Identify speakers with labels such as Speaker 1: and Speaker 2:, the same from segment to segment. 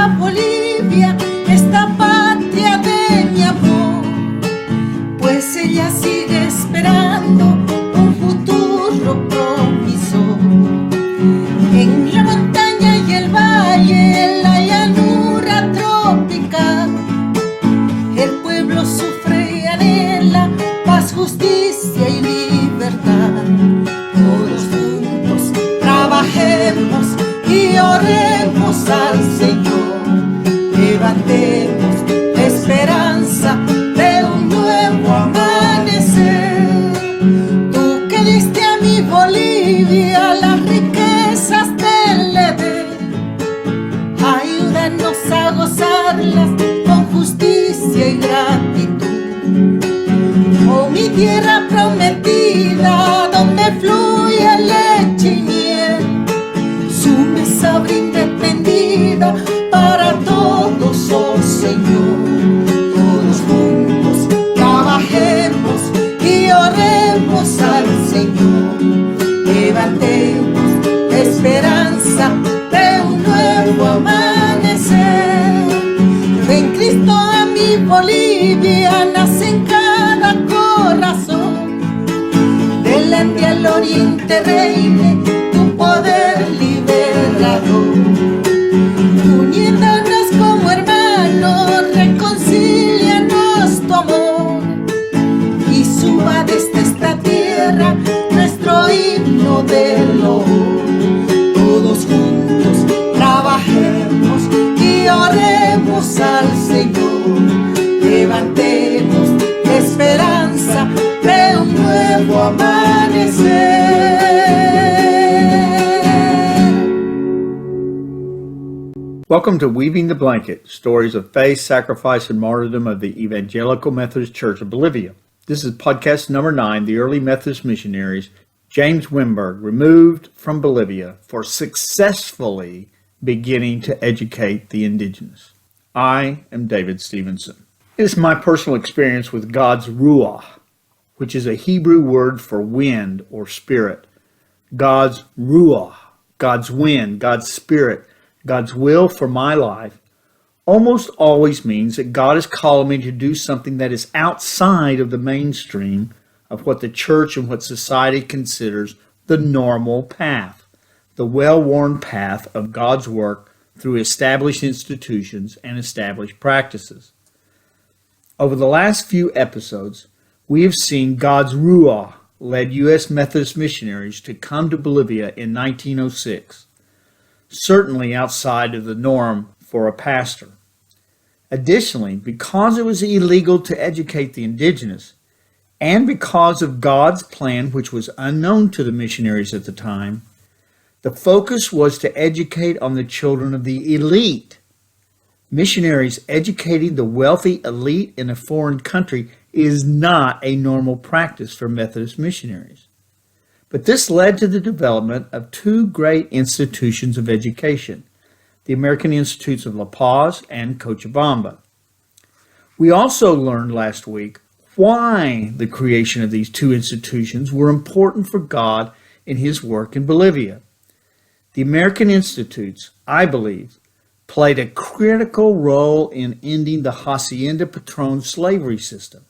Speaker 1: a Bolivia, esta patria de mi amor, pues ella sigue esperando un futuro promisor. En la montaña y el valle, en la llanura tropical, el pueblo sufre y anhela paz, justicia y libertad. Todos juntos trabajemos y oremos al Señor. Levantemos la esperanza de un nuevo amanecer. Tú que diste a mi Bolivia las riquezas del Edén, ayúdanos a gozarlas con justicia y gratitud. Oh, mi tierra prometida, donde fluye leche y miel, su mesa brinda tendida para todos, oh Señor. Todos juntos trabajemos y oremos al Señor. Levantemos la esperanza de un nuevo amanecer. Ven Cristo a mi Bolivia, nace en cada corazón. Del Ande al Oriente reine tu poder liberador. Uniéndonos como hermanos, reconcílianos tu amor. Y suba desde esta tierra nuestro himno del loor. Todos juntos trabajemos y oremos al Señor. Levantemos la esperanza de un nuevo amanecer.
Speaker 2: Welcome to Weaving the Blanket, stories of faith, sacrifice, and martyrdom of the Evangelical Methodist Church of Bolivia. This is podcast number 9, the early Methodist missionaries, James Wimberg, removed from Bolivia for successfully beginning to educate the indigenous. I am David Stevenson. It is my personal experience with God's Ruach, which is a Hebrew word for wind or spirit. God's Ruach, God's wind, God's spirit, God's will for my life almost always means that God is calling me to do something that is outside of the mainstream of what the church and what society considers the normal path, the well-worn path of God's work through established institutions and established practices. Over the last few episodes, we have seen God's Ruach led U.S. Methodist missionaries to come to Bolivia in 1906, certainly outside of the norm for a pastor. Additionally, because it was illegal to educate the indigenous, and because of God's plan, which was unknown to the missionaries at the time, the focus was to educate on the children of the elite. Missionaries educating the wealthy elite in a foreign country is not a normal practice for Methodist missionaries. But this led to the development of two great institutions of education, the American Institutes of La Paz and Cochabamba. We also learned last week why the creation of these two institutions were important for God in His work in Bolivia. The American Institutes, I believe, played a critical role in ending the hacienda patron slavery system.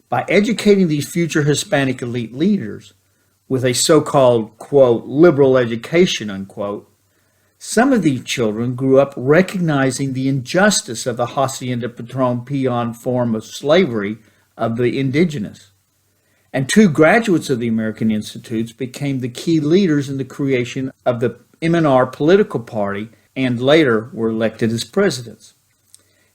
Speaker 2: By educating these future Hispanic elite leaders with a so-called, quote, liberal education, unquote, some of these children grew up recognizing the injustice of the hacienda patron peon form of slavery of the indigenous. And two graduates of the American Institutes became the key leaders in the creation of the MNR political party and later were elected as presidents.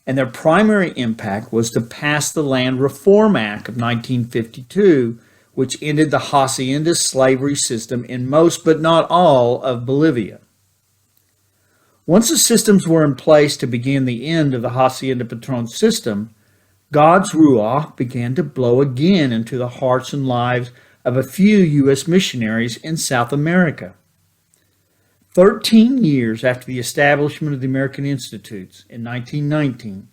Speaker 2: And their primary impact was to pass the Land Reform Act of 1952, which ended the hacienda slavery system in most but not all of Bolivia. Once the systems were in place to begin the end of the hacienda patron system, God's Ruach began to blow again into the hearts and lives of a few U.S. missionaries in South America. 13 years after the establishment of the American Institutes in 1919,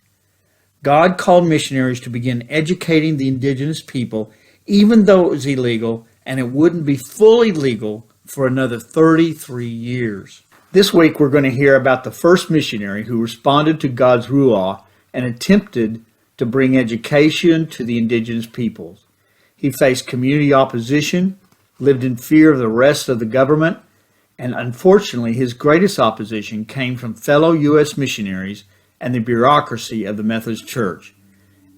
Speaker 2: God called missionaries to begin educating the indigenous people, even though it was illegal, and it wouldn't be fully legal for another 33 years. This week we're going to hear about the first missionary who responded to God's ruah and attempted to bring education to the indigenous peoples. He faced community opposition, lived in fear of the rest of the government, and unfortunately his greatest opposition came from fellow U.S. missionaries and the bureaucracy of the Methodist Church.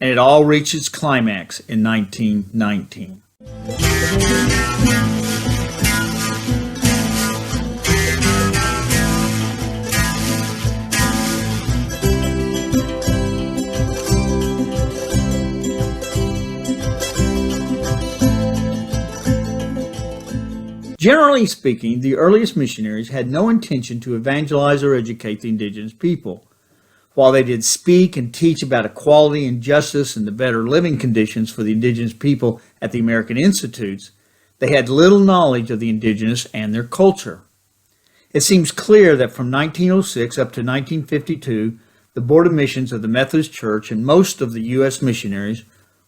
Speaker 2: And it all reached its climax in 1919. Generally speaking, the earliest missionaries had no intention to evangelize or educate the indigenous people. While they did speak and teach about equality and justice and the better living conditions for the indigenous people at the American Institutes, they had little knowledge of the indigenous and their culture. It seems clear that from 1906 up to 1952, the Board of Missions of the Methodist Church and most of the U.S. missionaries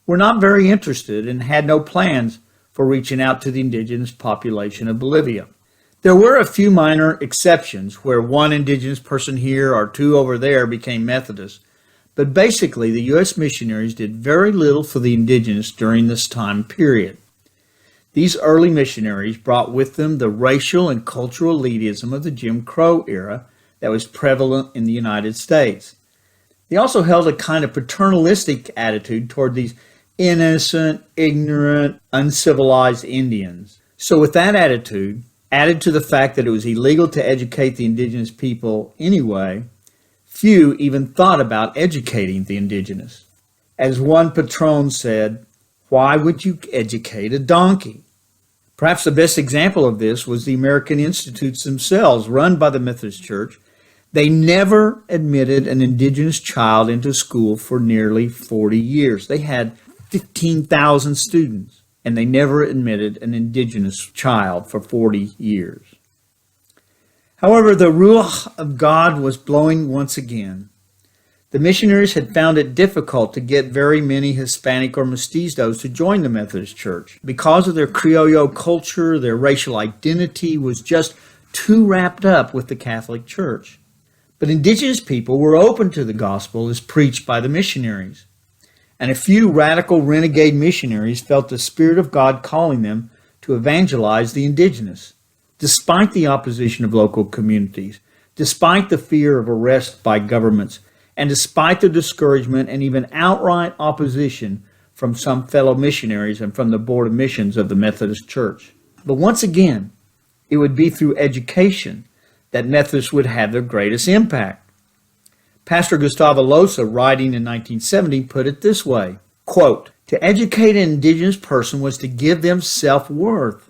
Speaker 2: were not very interested and had no plans for reaching out to the indigenous population of Bolivia. There were a few minor exceptions where one indigenous person here or two over there became Methodist, but basically the U.S. missionaries did very little for the indigenous during this time period. These early missionaries brought with them the racial and cultural elitism of the Jim Crow era that was prevalent in the United States. They also held a kind of paternalistic attitude toward these innocent, ignorant, uncivilized Indians. So with that attitude, added to the fact that it was illegal to educate the indigenous people anyway, few even thought about educating the indigenous. As one patron said, "Why would you educate a donkey?" Perhaps the best example of this was the American Institutes themselves, run by the Methodist Church. They never admitted an indigenous child into school for nearly 40 years. They had 15,000 students, and they never admitted an indigenous child for 40 years. However, the Ruach of God was blowing once again. The missionaries had found it difficult to get very many Hispanic or mestizos to join the Methodist Church. Because of their Criollo culture, their racial identity was just too wrapped up with the Catholic Church. But indigenous people were open to the gospel as preached by the missionaries. And a few radical renegade missionaries felt the Spirit of God calling them to evangelize the indigenous, despite the opposition of local communities, despite the fear of arrest by governments, and despite the discouragement and even outright opposition from some fellow missionaries and from the Board of Missions of the Methodist Church. But once again, it would be through education that Methodists would have their greatest impact. Pastor Gustavo Loza, writing in 1970, put it this way, quote, "To educate an indigenous person was to give them self-worth.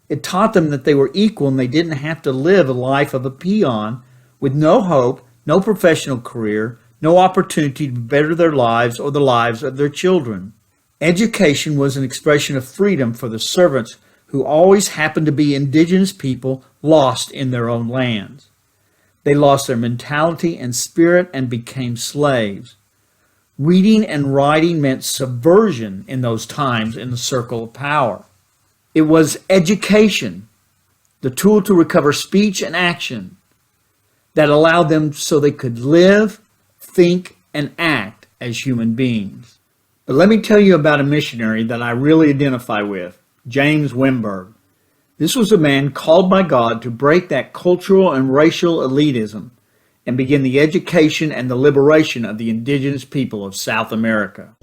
Speaker 2: It taught them that they were equal and they didn't have to live a life of a peon with no hope, no professional career, no opportunity to better their lives or the lives of their children. Education was an expression of freedom for the servants who always happened to be indigenous people lost in their own lands. They lost their mentality and spirit and became slaves. Reading and writing meant subversion in those times in the circle of power. It was education, the tool to recover speech and action, that allowed them so they could live, think, and act as human beings." But let me tell you about a missionary that I really identify with, James Wimberg. This was a man called by God to break that cultural and racial elitism and begin the education and the liberation of the indigenous people of South America.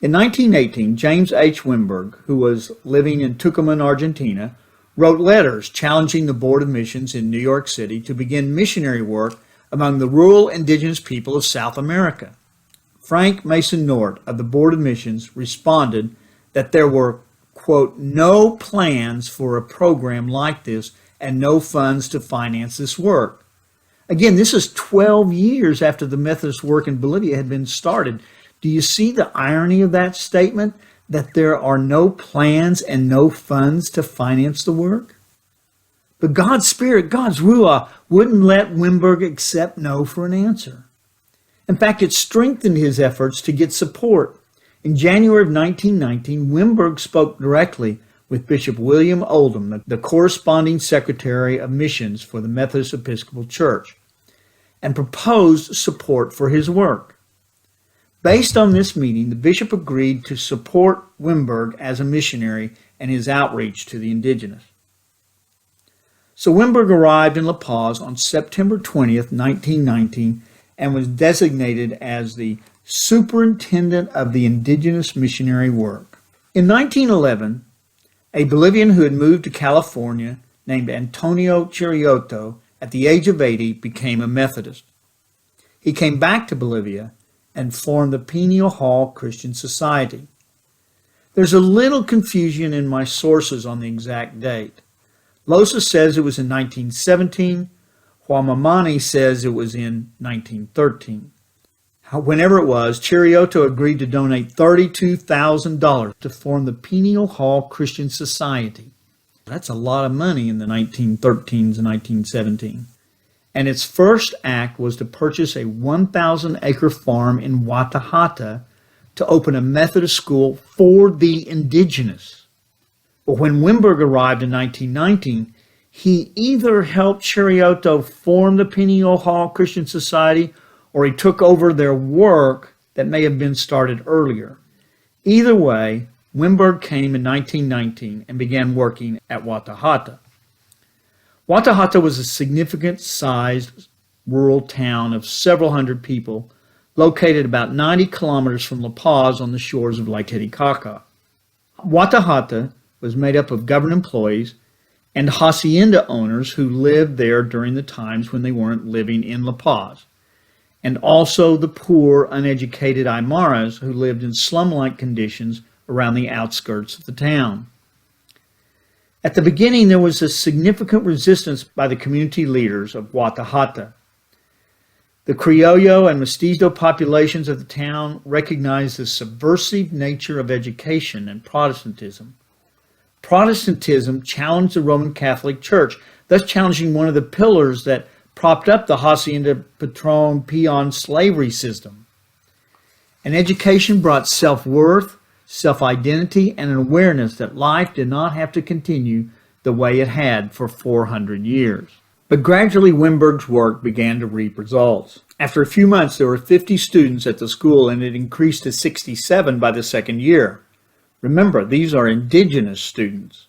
Speaker 2: In 1918, James H. Wimberg, who was living in Tucumán, Argentina, wrote letters challenging the Board of Missions in New York City to begin missionary work among the rural indigenous people of South America. Frank Mason Nort of the Board of Missions responded that there were, quote, "no plans for a program like this and no funds to finance this work." Again, this is 12 years after the Methodist work in Bolivia had been started. Do you see the irony of that statement, that there are no plans and no funds to finance the work? But God's Spirit, God's Ruah, wouldn't let Wimberg accept no for an answer. In fact, it strengthened his efforts to get support. In January of 1919, Wimberg spoke directly with Bishop William Oldham, the corresponding Secretary of Missions for the Methodist Episcopal Church, and proposed support for his work. Based on this meeting, the bishop agreed to support Wimberg as a missionary and his outreach to the indigenous. So Wimberg arrived in La Paz on September 20th, 1919, and was designated as the Superintendent of the Indigenous Missionary Work. In 1911, a Bolivian who had moved to California, named Antonio Chirioto, at the age of 80, became a Methodist. He came back to Bolivia and formed the Pineal Hall Christian Society. There's a little confusion in my sources on the exact date. Losa says it was in 1917. Huamamani says it was in 1913. Whenever it was, Chirioto agreed to donate $32,000 to form the Pineal Hall Christian Society. That's a lot of money in the 1913s and 1917. And its first act was to purchase a 1,000-acre farm in Watahata to open a Methodist school for the indigenous. But when Wimberg arrived in 1919, he either helped Chirioto form the Pineal Hall Christian Society or he took over their work that may have been started earlier. Either way, Wimberg came in 1919 and began working at Watahata. Watahata was a significant-sized rural town of several hundred people located about 90 kilometers from La Paz on the shores of Lake Titicaca. Watahata was made up of government employees and hacienda owners who lived there during the times when they weren't living in La Paz, and also the poor, uneducated Aymaras who lived in slum-like conditions around the outskirts of the town. At the beginning, there was a significant resistance by the community leaders of Watahata. The Criollo and Mestizo populations of the town recognized the subversive nature of education and Protestantism. Protestantism challenged the Roman Catholic Church, thus challenging one of the pillars that propped up the hacienda patron peon slavery system. And education brought self-worth, self-identity, and an awareness that life did not have to continue the way it had for 400 years. But gradually, Wimberg's work began to reap results. After a few months, there were 50 students at the school, and it increased to 67 by the second year. Remember, these are indigenous students.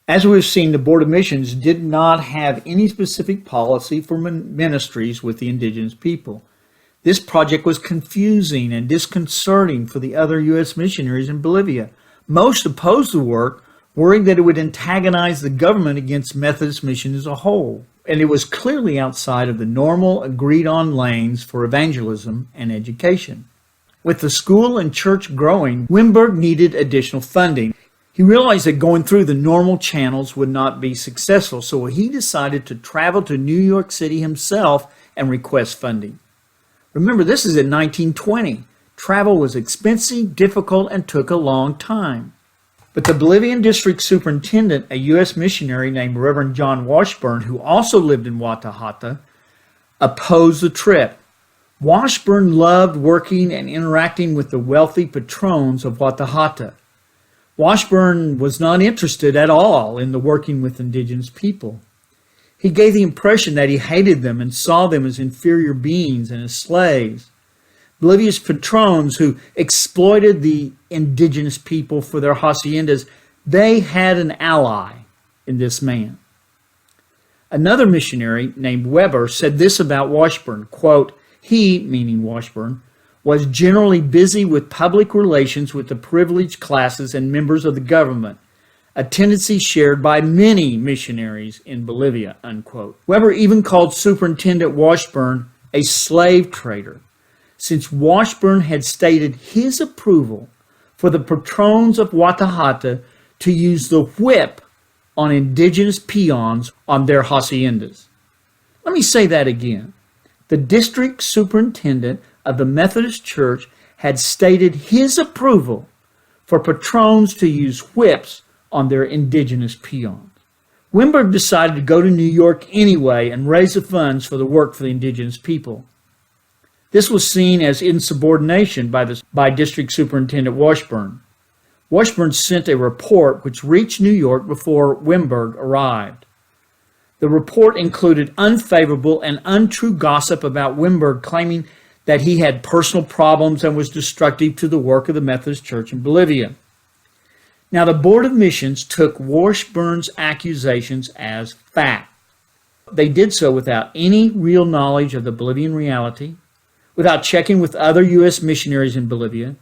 Speaker 2: As we've seen, the Board of Missions did not have any specific policy for ministries with the indigenous people. This project was confusing and disconcerting for the other U.S. missionaries in Bolivia. Most opposed the work, worried that it would antagonize the government against Methodist mission as a whole. And it was clearly outside of the normal agreed-on lanes for evangelism and education. With the school and church growing, Wimberg needed additional funding. He realized that going through the normal channels would not be successful, so he decided to travel to New York City himself and request funding. Remember, this is in 1920. Travel was expensive, difficult, and took a long time. But the Bolivian District Superintendent, a U.S. missionary named Reverend John Washburn, who also lived in Watahata, opposed the trip. Washburn loved working and interacting with the wealthy patrons of Watahata. Washburn was not interested at all in the working with indigenous people. He gave the impression that he hated them and saw them as inferior beings and as slaves. Bolivia's patrons who exploited the indigenous people for their haciendas, they had an ally in this man. Another missionary named Weber said this about Washburn, quote, "He," meaning Washburn, "was generally busy with public relations with the privileged classes and members of the government, a tendency shared by many missionaries in Bolivia," unquote. Weber even called Superintendent Washburn a slave trader, since Washburn had stated his approval for the patrons of Watahata to use the whip on indigenous peons on their haciendas. Let me say that again. The district superintendent of the Methodist Church had stated his approval for patrons to use whips on their indigenous peons. Wimberg decided to go to New York anyway and raise the funds for the work for the indigenous people. This was seen as insubordination by District Superintendent Washburn. Washburn sent a report which reached New York before Wimberg arrived. The report included unfavorable and untrue gossip about Wimberg, claiming that he had personal problems and was destructive to the work of the Methodist Church in Bolivia. Now, the Board of Missions took Washburn's accusations as fact. They did so without any real knowledge of the Bolivian reality, without checking with other U.S. missionaries in Bolivia,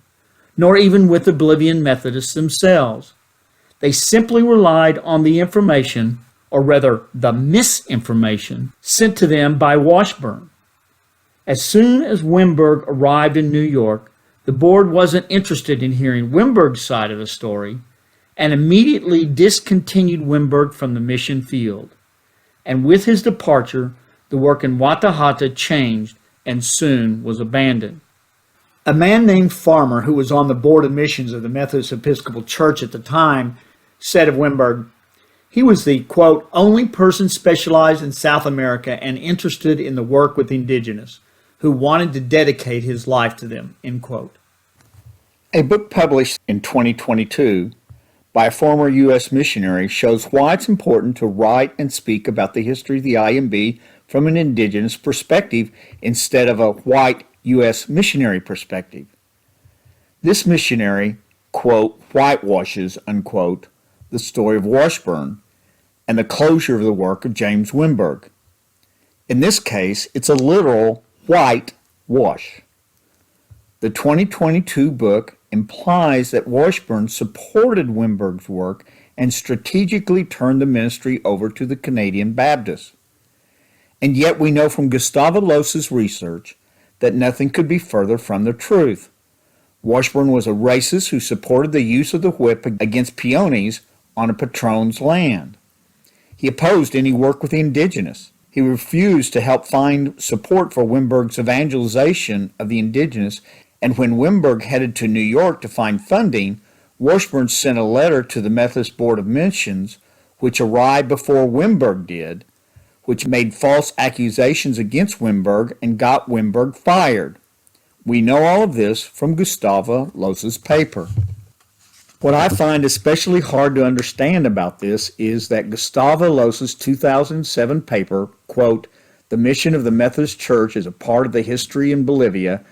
Speaker 2: nor even with the Bolivian Methodists themselves. They simply relied on the information, or rather the misinformation, sent to them by Washburn. As soon as Wimberg arrived in New York, the board wasn't interested in hearing Wimberg's side of the story and immediately discontinued Wimberg from the mission field. And with his departure, the work in Watahata changed and soon was abandoned. A man named Farmer, who was on the Board of Missions of the Methodist Episcopal Church at the time, said of Wimberg, he was the, quote, only person specialized in South America and interested in the work with the indigenous, who wanted to dedicate his life to them, end quote. A book published in 2022 by a former U.S. missionary shows why it's important to write and speak about the history of the IMB from an indigenous perspective instead of a white U.S. missionary perspective. This missionary, quote, whitewashes, unquote, the story of Washburn and the closure of the work of James Wimberg. In this case, it's a literal whitewash. The 2022 book implies that Washburn supported Wimberg's work and strategically turned the ministry over to the Canadian Baptists. And yet we know from Gustavo Los's research that nothing could be further from the truth. Washburn was a racist who supported the use of the whip against peonies on a patron's land. He opposed any work with the indigenous. He refused to help find support for Wimberg's evangelization of the indigenous, and when Wimberg headed to New York to find funding, Washburn sent a letter to the Methodist Board of Missions, which arrived before Wimberg did, which made false accusations against Wimberg and got Wimberg fired. We know all of this from Gustavo Los's paper. What I find especially hard to understand about this is that Gustavo Los's 2007 paper, quote, The Mission of the Methodist Church is a Part of the History in Bolivia,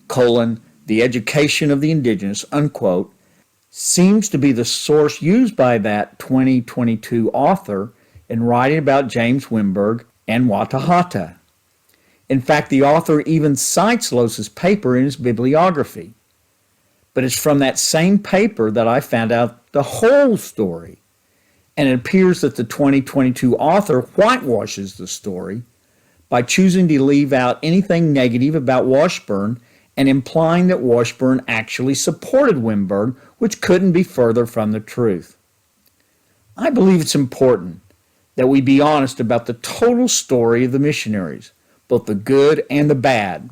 Speaker 2: the Education of the Indigenous, unquote, seems to be the source used by that 2022 author in writing about James Wimberg and Watahata. In fact, the author even cites Los's paper in his bibliography. But it's from that same paper that I found out the whole story. And it appears that the 2022 author whitewashes the story by choosing to leave out anything negative about Washburn and implying that Washburn actually supported Wimberg, which couldn't be further from the truth. I believe it's important that we be honest about the total story of the missionaries, both the good and the bad.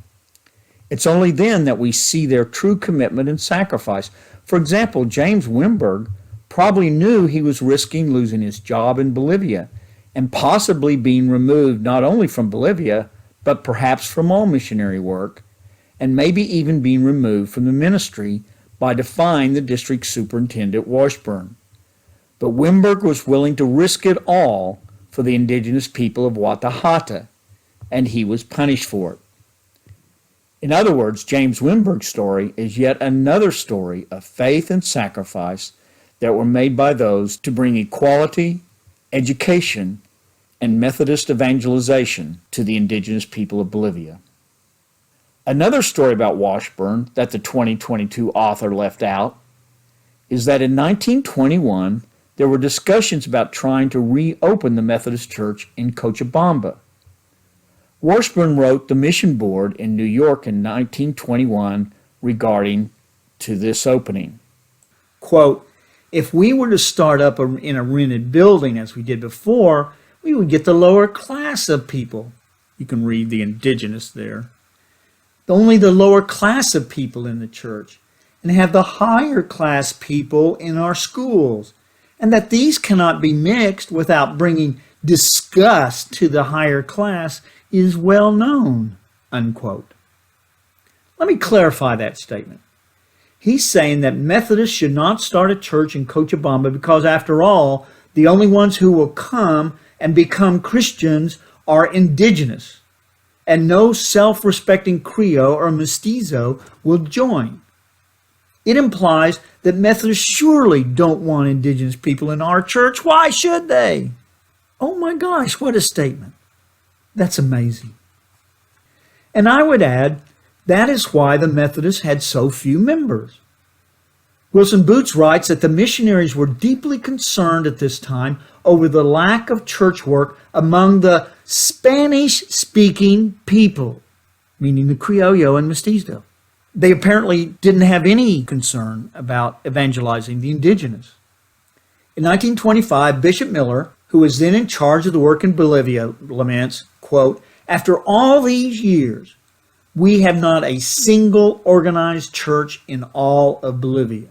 Speaker 2: It's only then that we see their true commitment and sacrifice. For example, James Wimberg probably knew he was risking losing his job in Bolivia and possibly being removed not only from Bolivia, but perhaps from all missionary work, and maybe even being removed from the ministry by defying the district superintendent Washburn. But Wimberg was willing to risk it all for the indigenous people of Watahata, and he was punished for it. In other words, James Wimberg's story is yet another story of faith and sacrifice that were made by those to bring equality, education, and Methodist evangelization to the indigenous people of Bolivia. Another story about Washburn that the 2022 author left out is that in 1921 there were discussions about trying to reopen the Methodist Church in Cochabamba. Washburn wrote the mission board in New York in 1921 regarding to this opening. Quote, if we were to start up in a rented building as we did before, we would get the lower class of people. You can read the indigenous there. Only the lower class of people in the church, and have the higher class people in our schools, and that these cannot be mixed without bringing disgust to the higher class is well known, unquote. Let me clarify that statement. He's saying that Methodists should not start a church in Cochabamba because, after all, the only ones who will come and become Christians are indigenous, and no self-respecting Creole or Mestizo will join. It implies that Methodists surely don't want indigenous people in our church. Why should they? Oh my gosh, what a statement. That's amazing. And I would add, that is why the Methodists had so few members. Wilson Boots writes that the missionaries were deeply concerned at this time over the lack of church work among the Spanish-speaking people, meaning the Criollo and Mestizo. They apparently didn't have any concern about evangelizing the indigenous. In 1925, Bishop Miller, who was then in charge of the work in Bolivia, laments, quote, "After all these years, we have not a single organized church in all of Bolivia."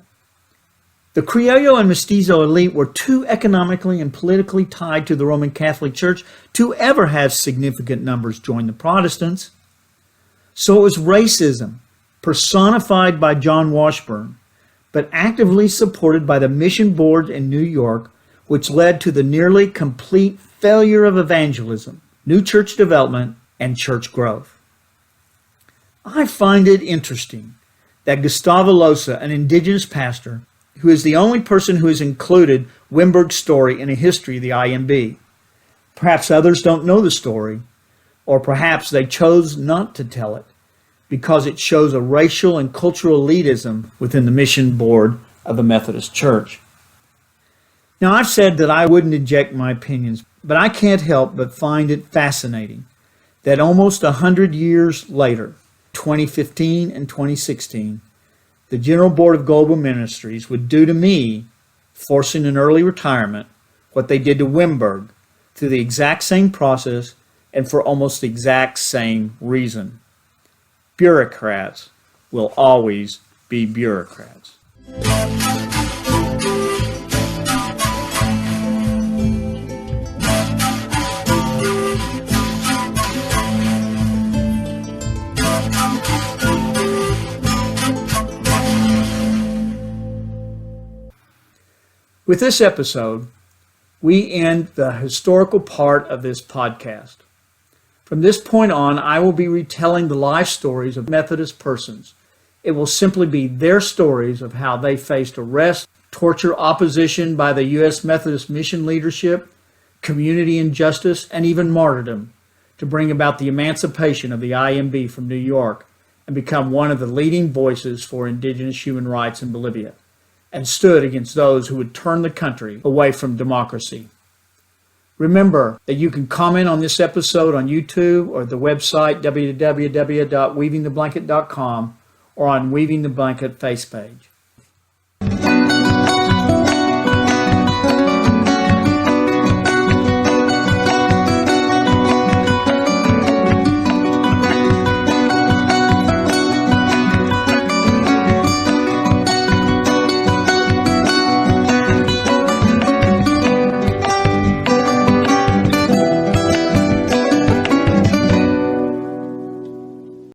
Speaker 2: The Criollo and Mestizo elite were too economically and politically tied to the Roman Catholic Church to ever have significant numbers join the Protestants. So it was racism, personified by John Washburn, but actively supported by the mission board in New York, which led to the nearly complete failure of evangelism, new church development, and church growth. I find it interesting that Gustavo Loza, an indigenous pastor, who is the only person who has included Wimberg's story in a history of the IMB. Perhaps others don't know the story, or perhaps they chose not to tell it because it shows a racial and cultural elitism within the mission board of the Methodist Church. Now, I've said that I wouldn't inject my opinions, but I can't help but find it fascinating that almost 100 years later, 2015 and 2016, the General Board of Global Ministries would do to me, forcing an early retirement, what they did to Wimberg, through the exact same process and for almost the exact same reason. Bureaucrats will always be bureaucrats. With this episode, we end the historical part of this podcast. From this point on, I will be retelling the life stories of Methodist persons. It will simply be their stories of how they faced arrest, torture, opposition by the U.S. Methodist mission leadership, community injustice, and even martyrdom to bring about the emancipation of the IMB from New York and become one of the leading voices for indigenous human rights in Bolivia, and stood against those who would turn the country away from democracy. Remember that you can comment on this episode on YouTube or the website www.weavingtheblanket.com or on Weaving the Blanket face page.